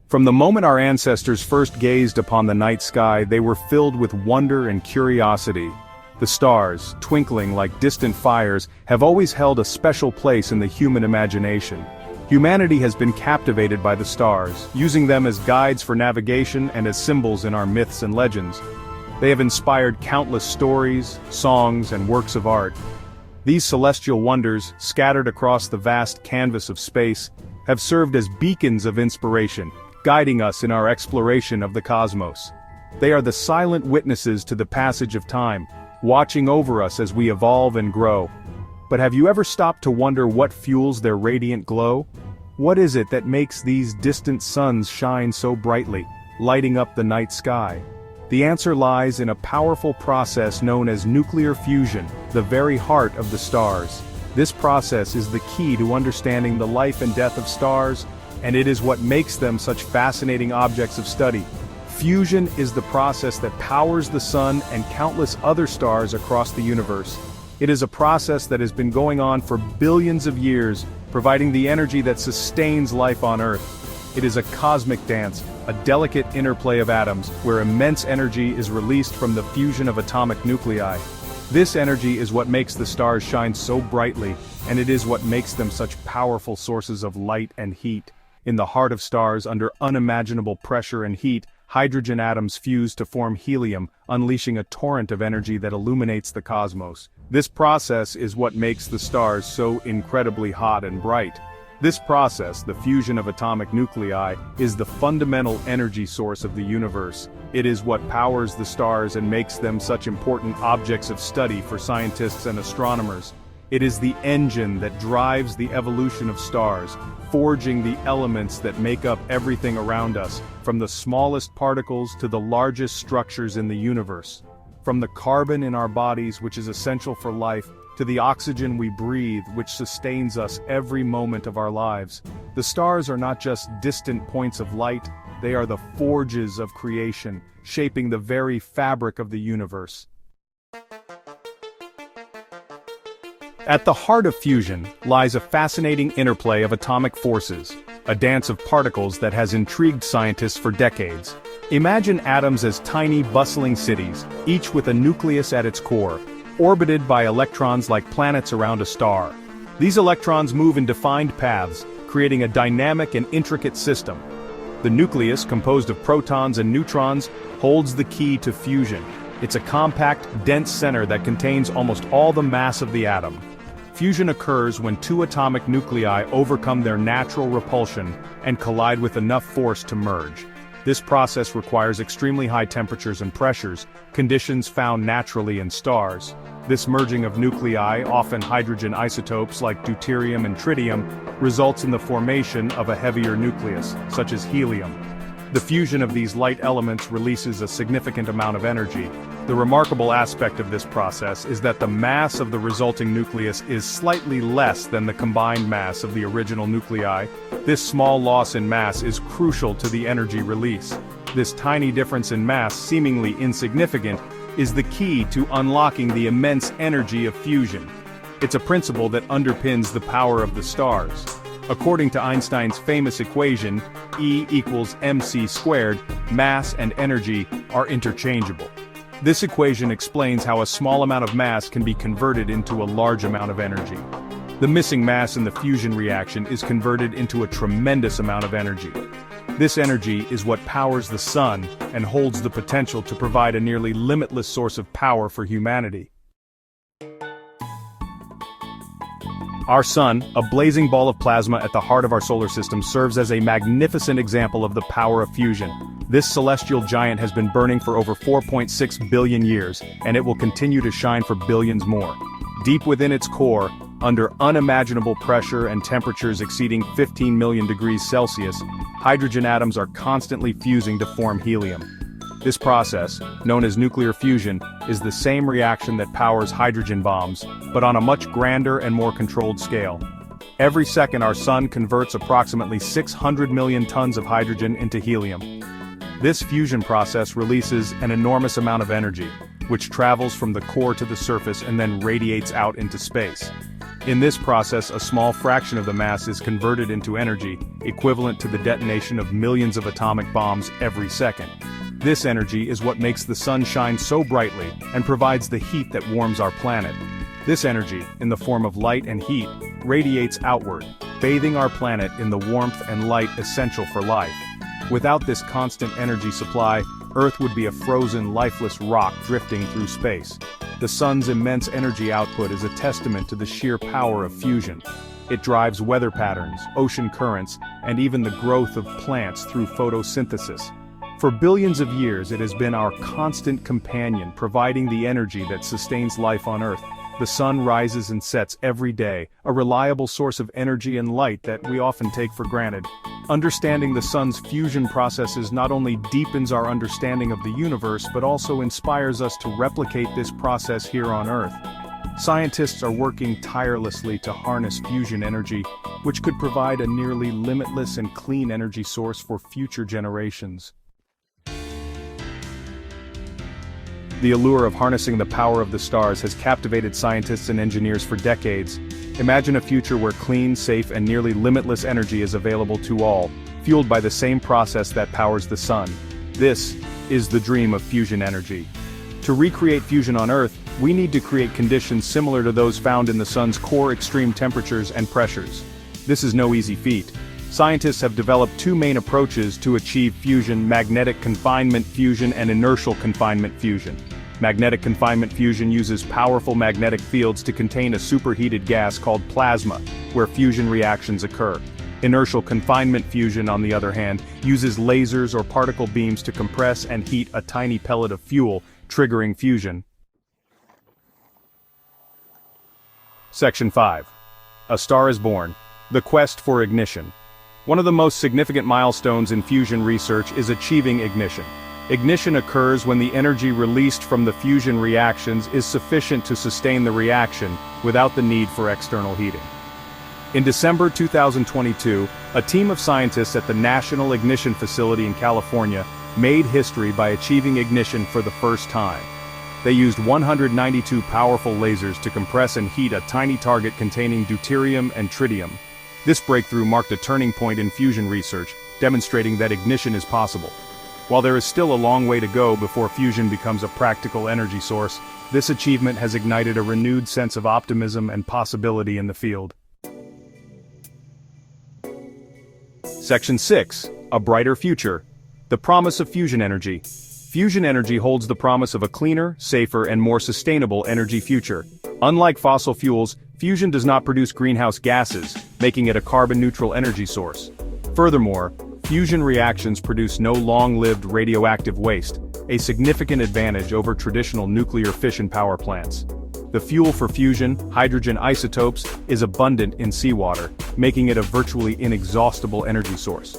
From the moment our ancestors first gazed upon the night sky, they were filled with wonder and curiosity. The stars, twinkling like distant fires, have always held a special place in the human imagination. Humanity has been captivated by the stars, using them as guides for navigation and as symbols in our myths and legends. They have inspired countless stories, songs, and works of art. These celestial wonders, scattered across the vast canvas of space, have served as beacons of inspiration, guiding us in our exploration of the cosmos. They are the silent witnesses to the passage of time, watching over us as we evolve and grow. But have you ever stopped to wonder what fuels their radiant glow? What is it that makes these distant suns shine so brightly, lighting up the night sky? The answer lies in a powerful process known as nuclear fusion, the very heart of the stars. This process is the key to understanding the life and death of stars, and it is what makes them such fascinating objects of study. Fusion is the process that powers the sun and countless other stars across the universe. It is a process that has been going on for billions of years, providing the energy that sustains life on Earth. It is a cosmic dance, a delicate interplay of atoms, where immense energy is released from the fusion of atomic nuclei. This energy is what makes the stars shine so brightly, and it is what makes them such powerful sources of light and heat. In the heart of stars, under unimaginable pressure and heat, hydrogen atoms fuse to form helium, unleashing a torrent of energy that illuminates the cosmos. This process is what makes the stars so incredibly hot and bright. This process, the fusion of atomic nuclei, is the fundamental energy source of the universe. It is what powers the stars and makes them such important objects of study for scientists and astronomers. It is the engine that drives the evolution of stars, forging the elements that make up everything around us, from the smallest particles to the largest structures in the universe. From the carbon in our bodies, which is essential for life, to the oxygen we breathe, which sustains us every moment of our lives. The stars are not just distant points of light, they are the forges of creation, shaping the very fabric of the universe. At the heart of fusion lies a fascinating interplay of atomic forces, a dance of particles that has intrigued scientists for decades. Imagine atoms as tiny, bustling cities, each with a nucleus at its core, orbited by electrons like planets around a star. These electrons move in defined paths, creating a dynamic and intricate system. The nucleus, composed of protons and neutrons, holds the key to fusion. It's a compact, dense center that contains almost all the mass of the atom. Fusion occurs when two atomic nuclei overcome their natural repulsion and collide with enough force to merge. This process requires extremely high temperatures and pressures, conditions found naturally in stars. This merging of nuclei, often hydrogen isotopes like deuterium and tritium, results in the formation of a heavier nucleus, such as helium. The fusion of these light elements releases a significant amount of energy. The remarkable aspect of this process is that the mass of the resulting nucleus is slightly less than the combined mass of the original nuclei. This small loss in mass is crucial to the energy release. This tiny difference in mass, seemingly insignificant, is the key to unlocking the immense energy of fusion. It's a principle that underpins the power of the stars. According to Einstein's famous equation, E equals mc squared, mass and energy are interchangeable. This equation explains how a small amount of mass can be converted into a large amount of energy. The missing mass in the fusion reaction is converted into a tremendous amount of energy. This energy is what powers the sun and holds the potential to provide a nearly limitless source of power for humanity. Our sun, a blazing ball of plasma at the heart of our solar system, serves as a magnificent example of the power of fusion. This celestial giant has been burning for over 4.6 billion years, and it will continue to shine for billions more. Deep within its core, under unimaginable pressure and temperatures exceeding 15 million degrees Celsius, hydrogen atoms are constantly fusing to form helium. This process, known as nuclear fusion, is the same reaction that powers hydrogen bombs, but on a much grander and more controlled scale. Every second our sun converts approximately 600 million tons of hydrogen into helium. This fusion process releases an enormous amount of energy, which travels from the core to the surface and then radiates out into space. In this process, a small fraction of the mass is converted into energy, equivalent to the detonation of millions of atomic bombs every second. This energy is what makes the sun shine so brightly and provides the heat that warms our planet. This energy, in the form of light and heat, radiates outward, bathing our planet in the warmth and light essential for life. Without this constant energy supply, Earth would be a frozen, lifeless rock drifting through space. The sun's immense energy output is a testament to the sheer power of fusion. It drives weather patterns, ocean currents, and even the growth of plants through photosynthesis. For billions of years it has been our constant companion, providing the energy that sustains life on Earth. The sun rises and sets every day, a reliable source of energy and light that we often take for granted. Understanding the sun's fusion processes not only deepens our understanding of the universe but also inspires us to replicate this process here on Earth. Scientists are working tirelessly to harness fusion energy, which could provide a nearly limitless and clean energy source for future generations. The allure of harnessing the power of the stars has captivated scientists and engineers for decades. Imagine a future where clean, safe, and nearly limitless energy is available to all, fueled by the same process that powers the sun. This is the dream of fusion energy. To recreate fusion on Earth, we need to create conditions similar to those found in the sun's core: extreme temperatures and pressures. This is no easy feat. Scientists have developed two main approaches to achieve fusion: magnetic confinement fusion and inertial confinement fusion. Magnetic confinement fusion uses powerful magnetic fields to contain a superheated gas called plasma, where fusion reactions occur. Inertial confinement fusion, on the other hand, uses lasers or particle beams to compress and heat a tiny pellet of fuel, triggering fusion. Section 5. A Star is Born. The Quest for Ignition. One of the most significant milestones in fusion research is achieving ignition. Ignition occurs when the energy released from the fusion reactions is sufficient to sustain the reaction without the need for external heating. In December 2022, a team of scientists at the National Ignition Facility in California made history by achieving ignition for the first time. They used 192 powerful lasers to compress and heat a tiny target containing deuterium and tritium. This breakthrough marked a turning point in fusion research, demonstrating that ignition is possible. While there is still a long way to go before fusion becomes a practical energy source, this achievement has ignited a renewed sense of optimism and possibility in the field. Section 6. A Brighter Future. The Promise of Fusion Energy. Fusion energy holds the promise of a cleaner, safer, and more sustainable energy future. Unlike fossil fuels, fusion does not produce greenhouse gases, making it a carbon-neutral energy source. Furthermore, fusion reactions produce no long-lived radioactive waste, a significant advantage over traditional nuclear fission power plants. The fuel for fusion, hydrogen isotopes, is abundant in seawater, making it a virtually inexhaustible energy source.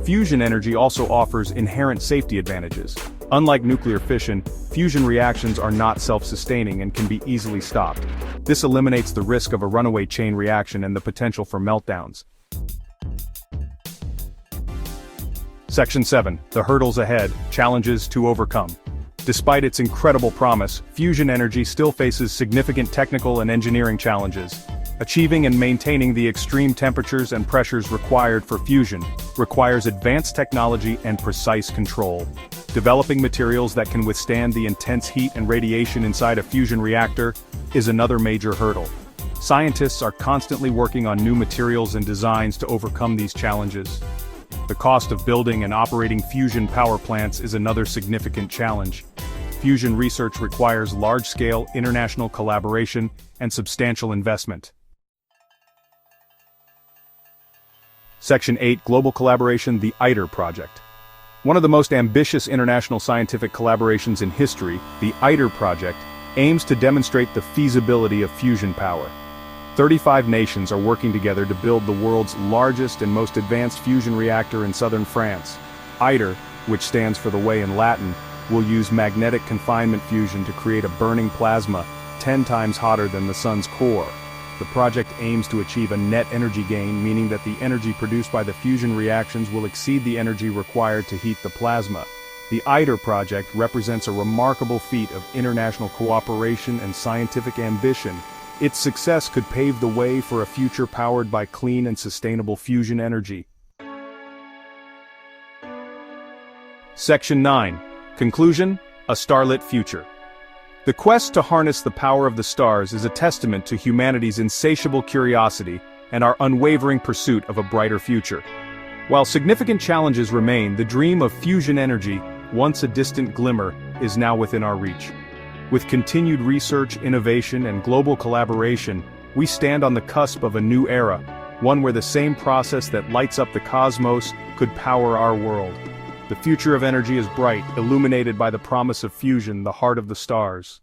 Fusion energy also offers inherent safety advantages. Unlike nuclear fission, fusion reactions are not self-sustaining and can be easily stopped. This eliminates the risk of a runaway chain reaction and the potential for meltdowns. Section 7. The Hurdles Ahead, Challenges to Overcome. Despite its incredible promise, fusion energy still faces significant technical and engineering challenges. Achieving and maintaining the extreme temperatures and pressures required for fusion requires advanced technology and precise control. Developing materials that can withstand the intense heat and radiation inside a fusion reactor is another major hurdle. Scientists are constantly working on new materials and designs to overcome these challenges. The cost of building and operating fusion power plants is another significant challenge. Fusion research requires large-scale international collaboration and substantial investment. Section 8. Global Collaboration. The ITER Project. One of the most ambitious international scientific collaborations in history, the ITER project aims to demonstrate the feasibility of fusion power. 35 nations are working together to build the world's largest and most advanced fusion reactor in southern France. ITER, which stands for the way in Latin, will use magnetic confinement fusion to create a burning plasma 10 times hotter than the sun's core. The project aims to achieve a net energy gain, meaning that the energy produced by the fusion reactions will exceed the energy required to heat the plasma. The ITER project represents a remarkable feat of international cooperation and scientific ambition, Its success could pave the way for a future powered by clean and sustainable fusion energy. Section 9. Conclusion: a starlit future. The quest to harness the power of the stars is a testament to humanity's insatiable curiosity and our unwavering pursuit of a brighter future. While significant challenges remain, the dream of fusion energy, once a distant glimmer, is now within our reach. With continued research, innovation, and global collaboration, we stand on the cusp of a new era, one where the same process that lights up the cosmos could power our world. The future of energy is bright, illuminated by the promise of fusion, the heart of the stars.